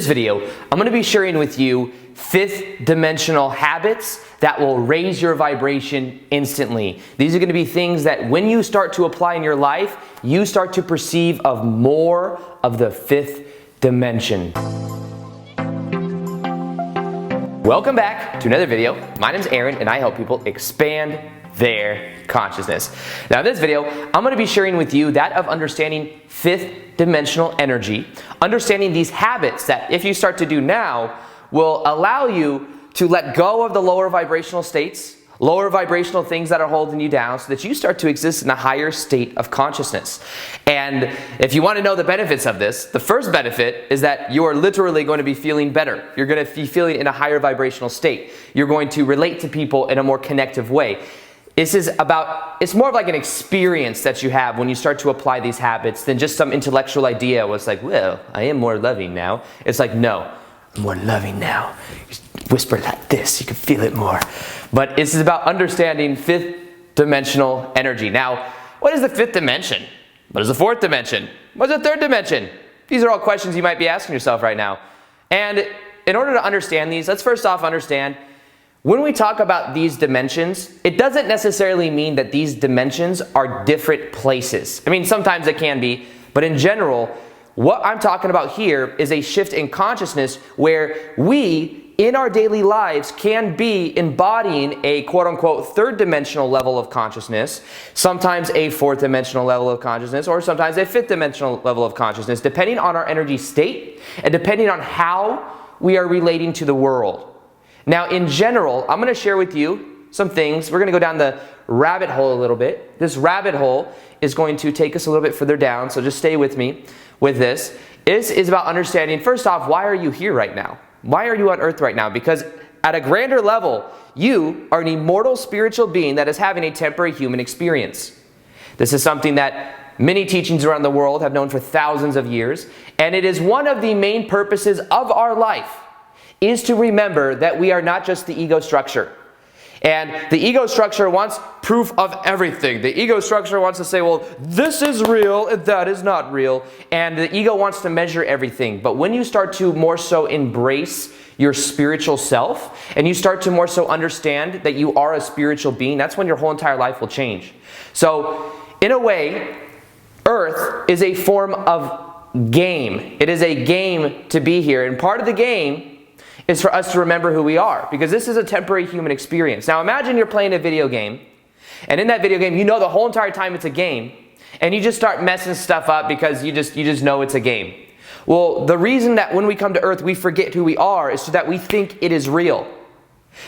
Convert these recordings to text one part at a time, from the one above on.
this video, I'm going to be sharing with you fifth dimensional habits that will raise your vibration instantly. These are going to be things that when you start to apply in your life, you start to perceive of more of the fifth dimension. Welcome back to another video. My name is Aaron and I help people expand their consciousness. Now in this video, I'm going to be sharing with you that of understanding fifth dimensional energy, understanding these habits that if you start to do now will allow you to let go of the lower vibrational states, lower vibrational things that are holding you down so that you start to exist in a higher state of consciousness. And if you want to know the benefits of this, the first benefit is that you are literally going to be feeling better. You're going to be feeling in a higher vibrational state. You're going to relate to people in a more connective way. It's more of like an experience that you have when you start to apply these habits than just some intellectual idea where it's like, well, I am more loving now. It's like, no, I'm more loving now. You whisper like this, you can feel it more. But this is about understanding fifth dimensional energy. Now, what is the fifth dimension? What is the fourth dimension? What is the third dimension? These are all questions you might be asking yourself right now. And in order to understand these, let's first off understand when we talk about these dimensions, it doesn't necessarily mean that these dimensions are different places. I mean, sometimes it can be, but in general, what I'm talking about here is a shift in consciousness where we, in our daily lives, can be embodying a quote-unquote third dimensional level of consciousness, sometimes a fourth dimensional level of consciousness, or sometimes a fifth dimensional level of consciousness, depending on our energy state and depending on how we are relating to the world. Now, in general, I'm going to share with you some things. We're going to go down the rabbit hole a little bit. This rabbit hole is going to take us a little bit further down, so just stay with me with this. This is about understanding, first off, why are you here right now? Why are you on earth right now? Because at a grander level, you are an immortal spiritual being that is having a temporary human experience. This is something that many teachings around the world have known for thousands of years, and it is one of the main purposes of our life is to remember that we are not just the ego structure. And the ego structure wants proof of everything. The ego structure wants to say, well, this is real and that is not real. And the ego wants to measure everything. But when you start to more so embrace your spiritual self and you start to more so understand that you are a spiritual being, that's when your whole entire life will change. So in a way, Earth is a form of game. It is a game to be here. And part of the game is for us to remember who we are, because this is a temporary human experience. Now imagine you're playing a video game, and in that video game you know the whole entire time it's a game, and you just start messing stuff up because you just know it's a game. Well, the reason that when we come to Earth we forget who we are is so that we think it is real.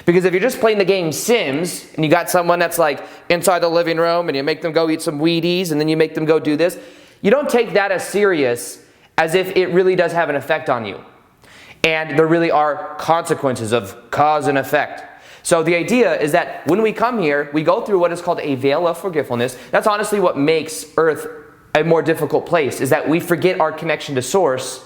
Because if you're just playing the game Sims, and you got someone that's like inside the living room, and you make them go eat some Wheaties, and then you make them go do this, you don't take that as serious as if it really does have an effect on you. And there really are consequences of cause and effect. So the idea is that when we come here, we go through what is called a veil of forgetfulness. That's honestly what makes Earth a more difficult place, is that we forget our connection to Source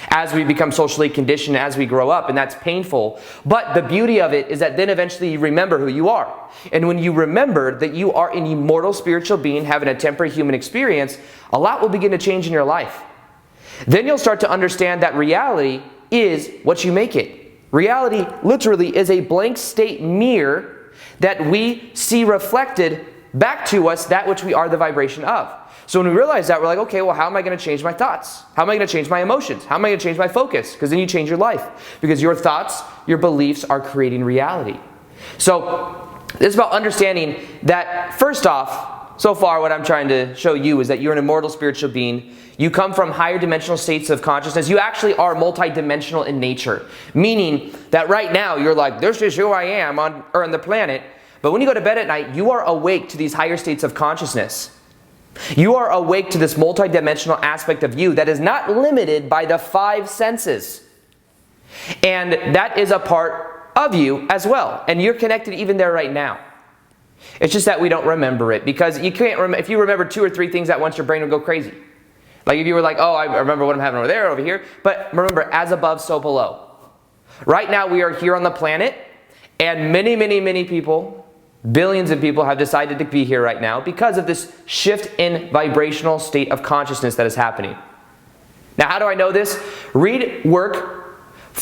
as we become socially conditioned, as we grow up, and that's painful. But the beauty of it is that then eventually you remember who you are. And when you remember that you are an immortal spiritual being having a temporary human experience, a lot will begin to change in your life. Then you'll start to understand that reality is what you make it. Reality literally is a blank state mirror that we see reflected back to us that which we are the vibration of. So when we realize that, we're like, okay, well, how am I going to change my thoughts? How am I going to change my emotions? How am I going to change my focus? Because then you change your life. Because your thoughts, your beliefs are creating reality. So this is about understanding that, first off, so far what I'm trying to show you is that you're an immortal spiritual being. You come from higher dimensional states of consciousness. You actually are multidimensional in nature. Meaning that right now you're like, this is who I am on the planet. But when you go to bed at night, you are awake to these higher states of consciousness. You are awake to this multidimensional aspect of you that is not limited by the five senses. And that is a part of you as well. And you're connected even there right now. It's just that we don't remember it, because you can't if you remember 2 or 3 things at once, your brain will go crazy. Like if you were like, oh, I remember what I'm having over there, over here. But remember, as above, so below. Right now we are here on the planet, and many people, billions of people have decided to be here right now because of this shift in vibrational state of consciousness that is happening. Now, how do I know this? Read work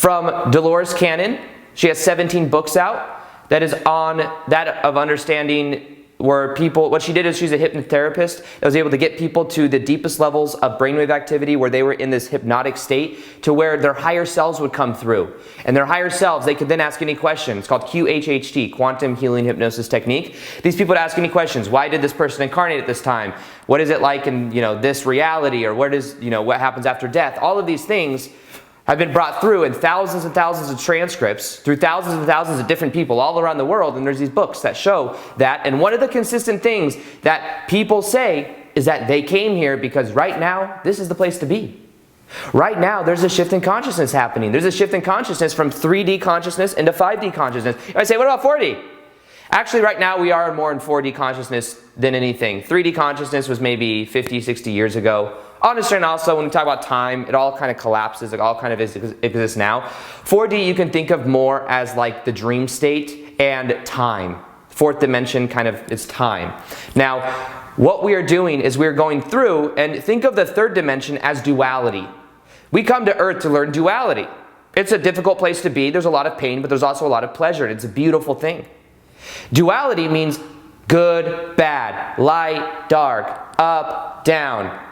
from Dolores Cannon. She has 17 books out that is on that of understanding where people, what she did is she's a hypnotherapist that was able to get people to the deepest levels of brainwave activity where they were in this hypnotic state to where their higher selves would come through. And their higher selves, they could then ask any question. It's called QHHT, Quantum Healing Hypnosis Technique. These people would ask any questions. Why did this person incarnate at this time? What is it like in, this reality? Or what happens after death? All of these things have been brought through in thousands and thousands of transcripts through thousands and thousands of different people all around the world, and there's these books that show that. And one of the consistent things that people say is that they came here because right now, this is the place to be. Right now, there's a shift in consciousness happening. There's a shift in consciousness from 3D consciousness into 5D consciousness. I say, what about 4D? Actually, right now, we are more in 4D consciousness than anything. 3D consciousness was maybe 50, 60 years ago. Honestly, and also when we talk about time, it all kind of collapses. It all kind of exists now. 4D you can think of more as like the dream state and time. Fourth dimension kind of is time. Now, what we are doing is we're going through and think of the third dimension as duality. We come to Earth to learn duality. It's a difficult place to be. There's a lot of pain, but there's also a lot of pleasure, and it's a beautiful thing. Duality means good, bad, light, dark, up, down.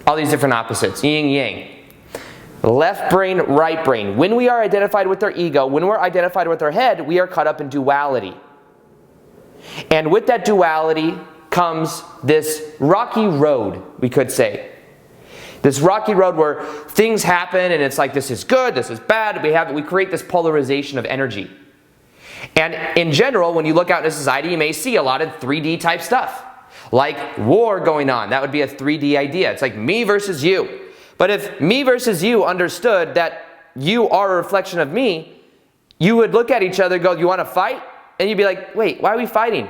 All these different opposites, yin, yang. Left brain, right brain. When we are identified with our ego, when we're identified with our head, we are caught up in duality. And with that duality comes this rocky road, we could say. This rocky road where things happen and it's like this is good, this is bad. We create this polarization of energy. And in general, when you look out in society, you may see a lot of 3D type stuff. Like war going on, that would be a 3D idea. It's like me versus you. But if me versus you understood that you are a reflection of me, you would look at each other and go, you want to fight? And you'd be like, wait, why are we fighting?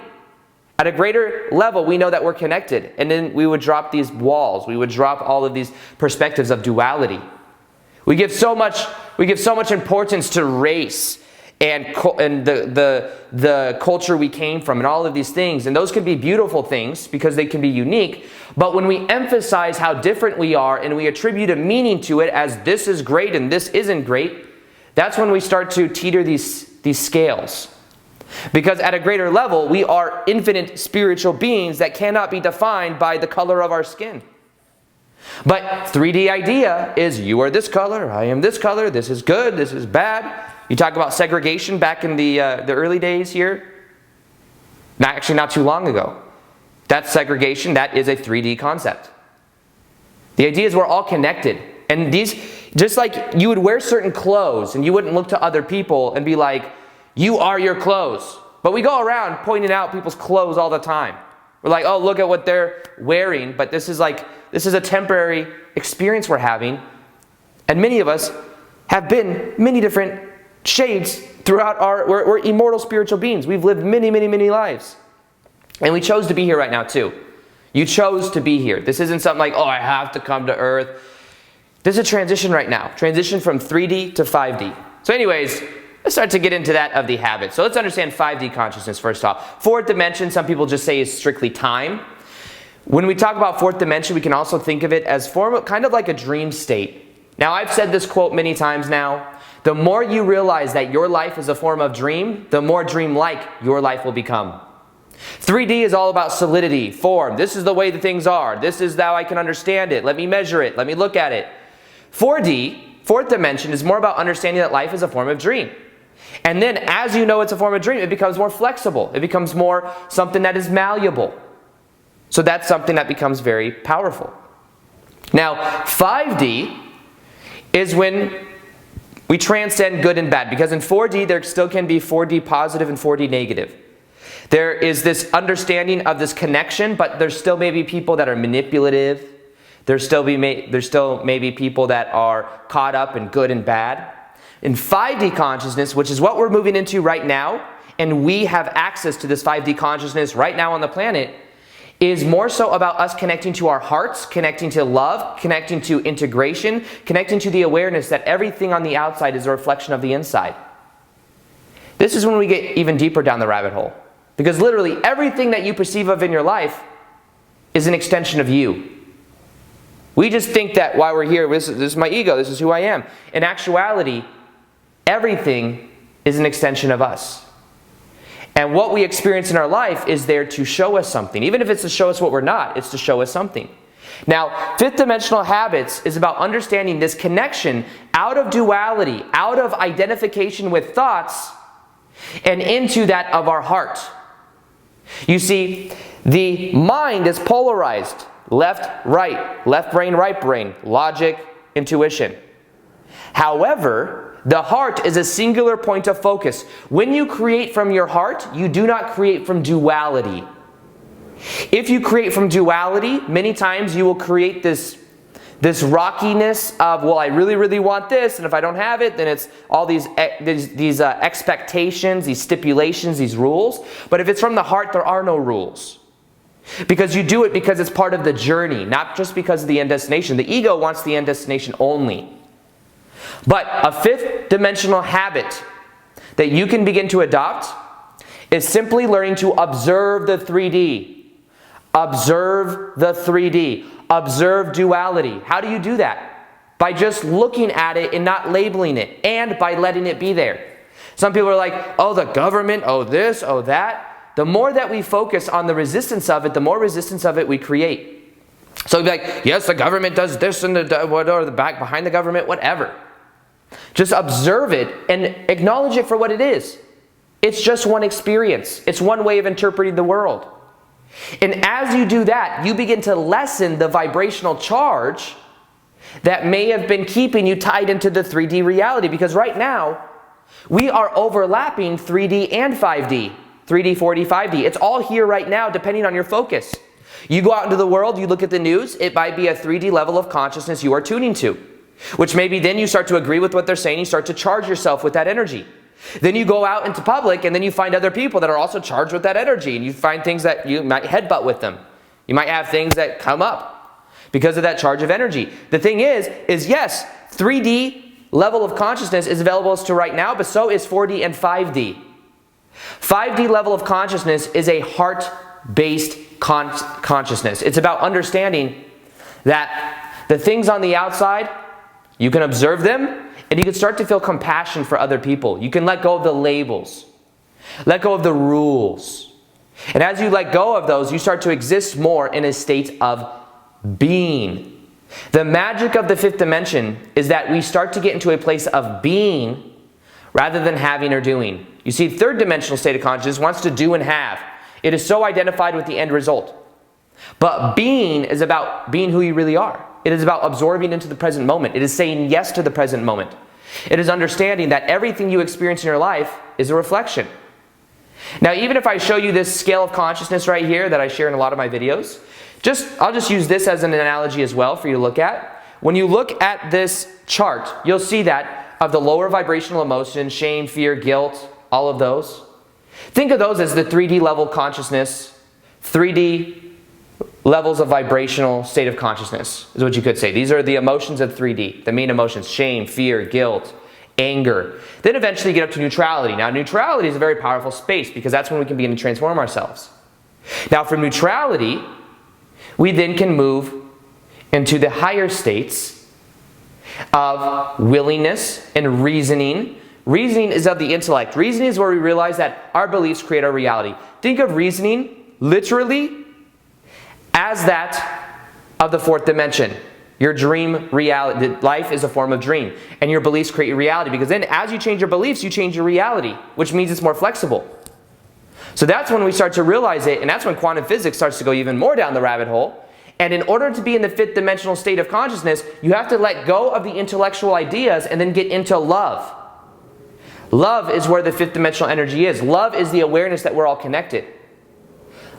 At a greater level, we know that we're connected. And then we would drop these walls. We would drop all of these perspectives of duality. We give so much importance to race and the culture we came from and all of these things. And those can be beautiful things because they can be unique. But when we emphasize how different we are and we attribute a meaning to it as this is great and this isn't great, that's when we start to teeter these scales. Because at a greater level, we are infinite spiritual beings that cannot be defined by the color of our skin. But 3D idea is you are this color, I am this color, this is good, this is bad. You talk about segregation back in the early days here. Actually, not too long ago. That's segregation. That is a 3D concept. The idea is we're all connected. And these, just like you would wear certain clothes and you wouldn't look to other people and be like, you are your clothes. But we go around pointing out people's clothes all the time. We're like, oh, look at what they're wearing. But this is a temporary experience we're having. And many of us have been many different shades throughout we're immortal spiritual beings. We've lived many, many, many lives. And we chose to be here right now too. You chose to be here. This isn't something like, oh, I have to come to Earth. This is a transition right now. Transition from 3D to 5D. So anyways, let's start to get into that of the habit. So let's understand 5D consciousness first off. Fourth dimension, some people just say is strictly time. When we talk about fourth dimension, we can also think of it as kind of like a dream state. Now, I've said this quote many times now. The more you realize that your life is a form of dream, the more dream-like your life will become. 3D is all about solidity, form. This is the way the things are. This is how I can understand it. Let me measure it. Let me look at it. 4D, fourth dimension, is more about understanding that life is a form of dream. And then as you know it's a form of dream, it becomes more flexible. It becomes more something that is malleable. So that's something that becomes very powerful. Now, 5D is when we transcend good and bad, because in 4D there still can be 4D positive and 4D negative. There is this understanding of this connection, but there's still maybe people that are manipulative. There's still maybe people that are caught up in good and bad. In 5D consciousness, which is what we're moving into right now, and we have access to this 5D consciousness right now on the planet, is more so about us connecting to our hearts, connecting to love, connecting to integration, connecting to the awareness that everything on the outside is a reflection of the inside. This is when we get even deeper down the rabbit hole. Because literally everything that you perceive of in your life is an extension of you. We just think that while we're here, this is my ego, this is who I am. In actuality, everything is an extension of us. And what we experience in our life is there to show us something. Even if it's to show us what we're not, it's to show us something. Now, fifth dimensional habits is about understanding this connection out of duality, out of identification with thoughts, and into that of our heart. You see, the mind is polarized. Left, brain, right brain, logic, intuition. However, the heart is a singular point of focus. When you create from your heart, you do not create from duality. If you create from duality, many times you will create this rockiness of, well, I really, really want this, and if I don't have it, then it's all these expectations, these stipulations, these rules. But if it's from the heart, there are no rules. Because you do it because it's part of the journey, not just because of the end destination. The ego wants the end destination only. But a fifth dimensional habit that you can begin to adopt is simply learning to observe the 3D. Observe the 3D. Observe duality. How do you do that? By just looking at it and not labeling it, and by letting it be there. Some people are like, oh, the government, oh this, oh that. The more that we focus on the resistance of it, the more resistance of it we create. So we'd be like, yes, the government does this and the back behind the government, whatever. Just observe it and acknowledge it for what it is. It's just one experience. It's one way of interpreting the world. And as you do that, you begin to lessen the vibrational charge that may have been keeping you tied into the 3D reality. Because right now, we are overlapping 3D and 5D. 3D, 4D, 5D. It's all here right now depending on your focus. You go out into the world, you look at the news, it might be a 3D level of consciousness you are tuning to. Which maybe then you start to agree with what they're saying, you start to charge yourself with that energy. Then you go out into public and then you find other people that are also charged with that energy, and you find things that you might headbutt with them. You might have things that come up because of that charge of energy. The thing is yes, 3D level of consciousness is available to right now, but so is 4D and 5D. 5D level of consciousness is a heart-based consciousness. It's about understanding that the things on the outside, you can observe them, and you can start to feel compassion for other people. You can let go of the labels. Let go of the rules. And as you let go of those, you start to exist more in a state of being. The magic of the fifth dimension is that we start to get into a place of being rather than having or doing. You see, third dimensional state of consciousness wants to do and have. It is so identified with the end result. But being is about being who you really are. It is about absorbing into the present moment. It is saying yes to the present moment. It is understanding that everything you experience in your life is a reflection. Now, even if I show you this scale of consciousness right here that I share in a lot of my videos, I'll just use this as an analogy as well for you to look at. When you look at this chart, you'll see that of the lower vibrational emotions, shame, fear, guilt, all of those. Think of those as the 3D level consciousness, 3D levels of vibrational state of consciousness, is what you could say. These are the emotions of 3D, the main emotions, shame, fear, guilt, anger. Then eventually you get up to neutrality. Now, neutrality is a very powerful space because that's when we can begin to transform ourselves. Now, from neutrality, we then can move into the higher states of willingness and reasoning. Reasoning is of the intellect. Reasoning is where we realize that our beliefs create our reality. Think of reasoning literally as that of the fourth dimension. Your dream reality. Life is a form of dream. And your beliefs create your reality. Because then as you change your beliefs, you change your reality. Which means it's more flexible. So that's when we start to realize it. And that's when quantum physics starts to go even more down the rabbit hole. And in order to be in the fifth dimensional state of consciousness, you have to let go of the intellectual ideas and then get into love. Love is where the fifth dimensional energy is. Love is the awareness that we're all connected.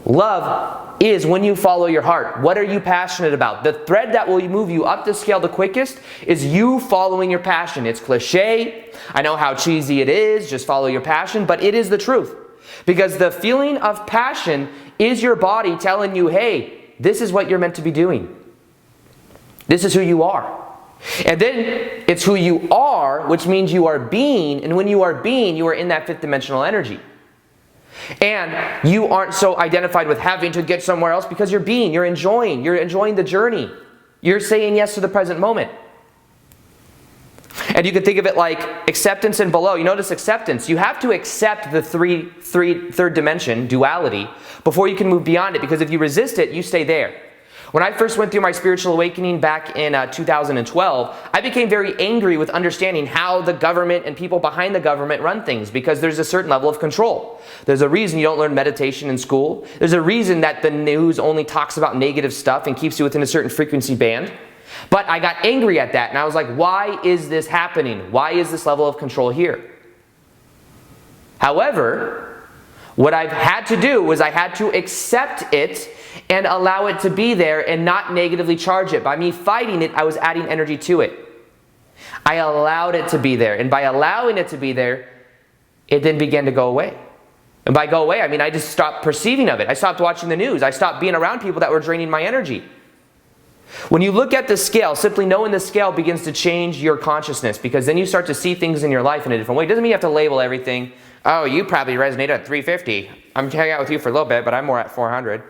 Love is when you follow your heart. What are you passionate about? The thread that will move you up the scale the quickest is you following your passion. It's cliche. I know how cheesy it is. Just follow your passion. But it is the truth. Because the feeling of passion is your body telling you, hey, this is what you're meant to be doing. This is who you are. And then it's who you are, which means you are being. And when you are being, you are in that fifth dimensional energy. And you aren't so identified with having to get somewhere else because you're being, you're enjoying the journey. You're saying yes to the present moment. And you can think of it like acceptance and below. You notice acceptance. You have to accept the third dimension, duality, before you can move beyond it, because if you resist it, you stay there. When I first went through my spiritual awakening back in 2012, I became very angry with understanding how the government and people behind the government run things, because there's a certain level of control. There's a reason you don't learn meditation in school. There's a reason that the news only talks about negative stuff and keeps you within a certain frequency band. But I got angry at that, and I was like, why is this happening? Why is this level of control here? However, what I've had to do was I had to accept it and allow it to be there and not negatively charge it. By me fighting it, I was adding energy to it. I allowed it to be there, and by allowing it to be there, it then began to go away. And by go away, I mean I just stopped perceiving of it. I stopped watching the news. I stopped being around people that were draining my energy. When you look at the scale, simply knowing the scale begins to change your consciousness, because then you start to see things in your life in a different way. It doesn't mean you have to label everything. Oh, you probably resonate at 350. I'm hanging out with you for a little bit, but I'm more at 400.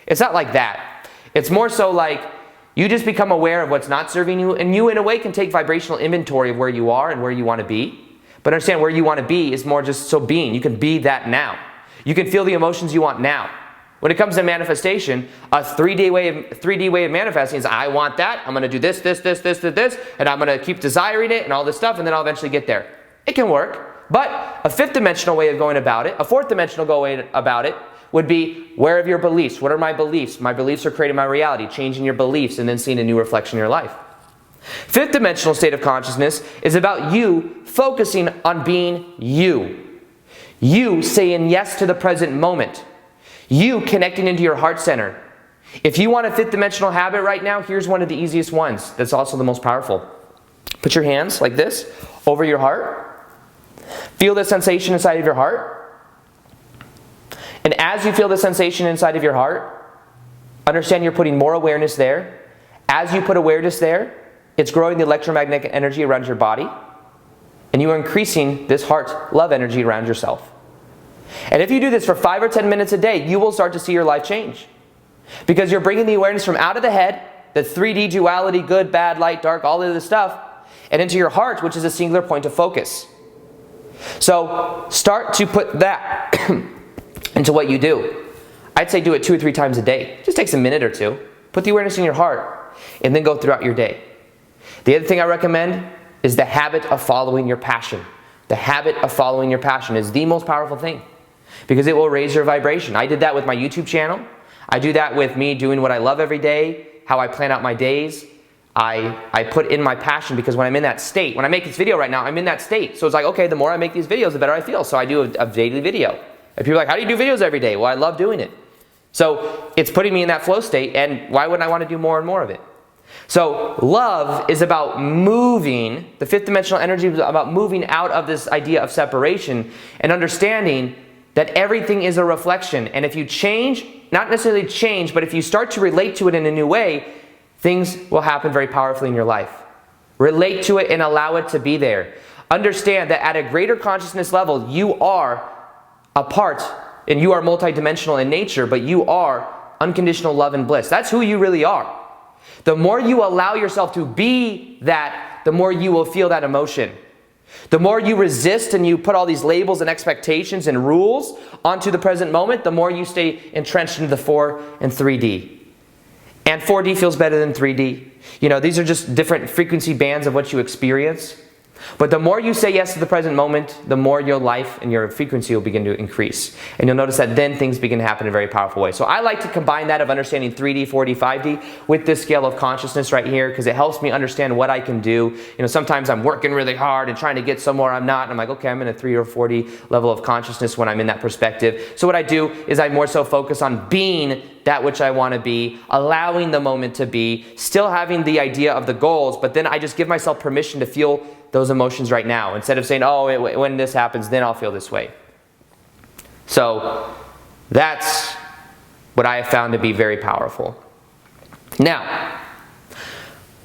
It's not like that. It's more so like you just become aware of what's not serving you, and you in a way can take vibrational inventory of where you are and where you want to be. But understand, where you want to be is more just so being. You can be that now. You can feel the emotions you want now. When it comes to manifestation, a 3D way of manifesting is I want that, I'm going to do this, and I'm going to keep desiring it and all this stuff, and then I'll eventually get there. It can work, but a fifth dimensional way of going about it, a fourth dimensional way about it, would be, where are your beliefs? What are my beliefs? My beliefs are creating my reality, changing your beliefs, and then seeing a new reflection in your life. Fifth dimensional state of consciousness is about you focusing on being you. You saying yes to the present moment. You connecting into your heart center. If you want a fifth dimensional habit right now, here's one of the easiest ones that's also the most powerful. Put your hands like this over your heart. Feel the sensation inside of your heart. And as you feel the sensation inside of your heart, understand you're putting more awareness there. As you put awareness there, it's growing the electromagnetic energy around your body, and you are increasing this heart love energy around yourself. And if you do this for 5 or 10 minutes a day, you will start to see your life change. Because you're bringing the awareness from out of the head, the 3D duality, good, bad, light, dark, all of this stuff, and into your heart, which is a singular point of focus. So start to put that into what you do. I'd say do it 2 or 3 times a day. Just takes a minute or two. Put the awareness in your heart, and then go throughout your day. The other thing I recommend is the habit of following your passion. The habit of following your passion is the most powerful thing, because it will raise your vibration. I did that with my YouTube channel. I do that with me doing what I love every day, how I plan out my days. I put in my passion, because when I'm in that state, when I make this video right now, I'm in that state. So it's like, okay, the more I make these videos, the better I feel. So I do a daily video. And people are like, how do you do videos every day? Well, I love doing it. So it's putting me in that flow state, and why wouldn't I want to do more and more of it? So love is about moving, the fifth dimensional energy is about moving out of this idea of separation and understanding that everything is a reflection. And if you change, not necessarily change, but if you start to relate to it in a new way, things will happen very powerfully in your life. Relate to it and allow it to be there. Understand that at a greater consciousness level, you are a part, and you are multidimensional in nature, but you are unconditional love and bliss. That's who you really are. The more you allow yourself to be that, the more you will feel that emotion. The more you resist and you put all these labels and expectations and rules onto the present moment, the more you stay entrenched into the 4 and 3D. And 4D feels better than 3D. You know, these are just different frequency bands of what you experience. But the more you say yes to the present moment, the more your life and your frequency will begin to increase. And you'll notice that then things begin to happen in a very powerful way. So I like to combine that of understanding 3D, 4D, 5D with this scale of consciousness right here, because it helps me understand what I can do. You know, sometimes I'm working really hard and trying to get somewhere I'm not. And I'm like, okay, I'm in a 3 or 4D level of consciousness when I'm in that perspective. So what I do is I more so focus on being that which I want to be, allowing the moment to be, still having the idea of the goals, but then I just give myself permission to feel those emotions right now, instead of saying, oh, when this happens, then I'll feel this way. So that's what I have found to be very powerful. Now,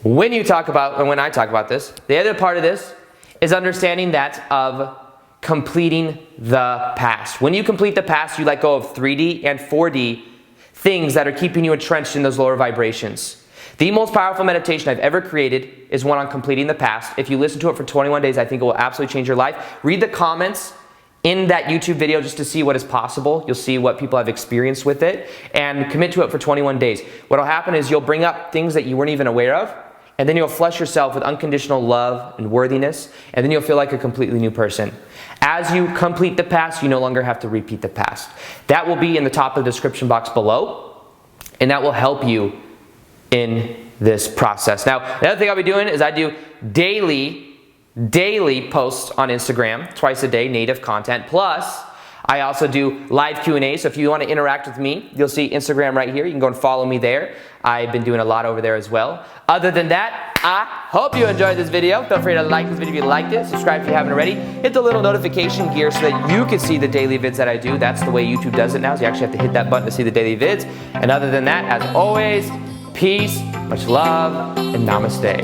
when I talk about this, the other part of this is understanding that of completing the past. When you complete the past, you let go of 3D and 4D things that are keeping you entrenched in those lower vibrations. The most powerful meditation I've ever created is one on completing the past. If you listen to it for 21 days, I think it will absolutely change your life. Read the comments in that YouTube video just to see what is possible. You'll see what people have experienced with it, and commit to it for 21 days. What will happen is you'll bring up things that you weren't even aware of, and then you'll flush yourself with unconditional love and worthiness, and then you'll feel like a completely new person. As you complete the past, you no longer have to repeat the past. That will be in the top of the description box below, and that will help you in this process. Now, the other thing I'll be doing is I do daily posts on Instagram, twice a day, native content. Plus, I also do live Q&A, so if you want to interact with me, you'll see Instagram right here. You can go and follow me there. I've been doing a lot over there as well. Other than that, I hope you enjoyed this video. Feel free to like this video if you liked it. Subscribe if you haven't already. Hit the little notification gear so that you can see the daily vids that I do. That's the way YouTube does it now, so you actually have to hit that button to see the daily vids. And other than that, as always, peace, much love, and namaste.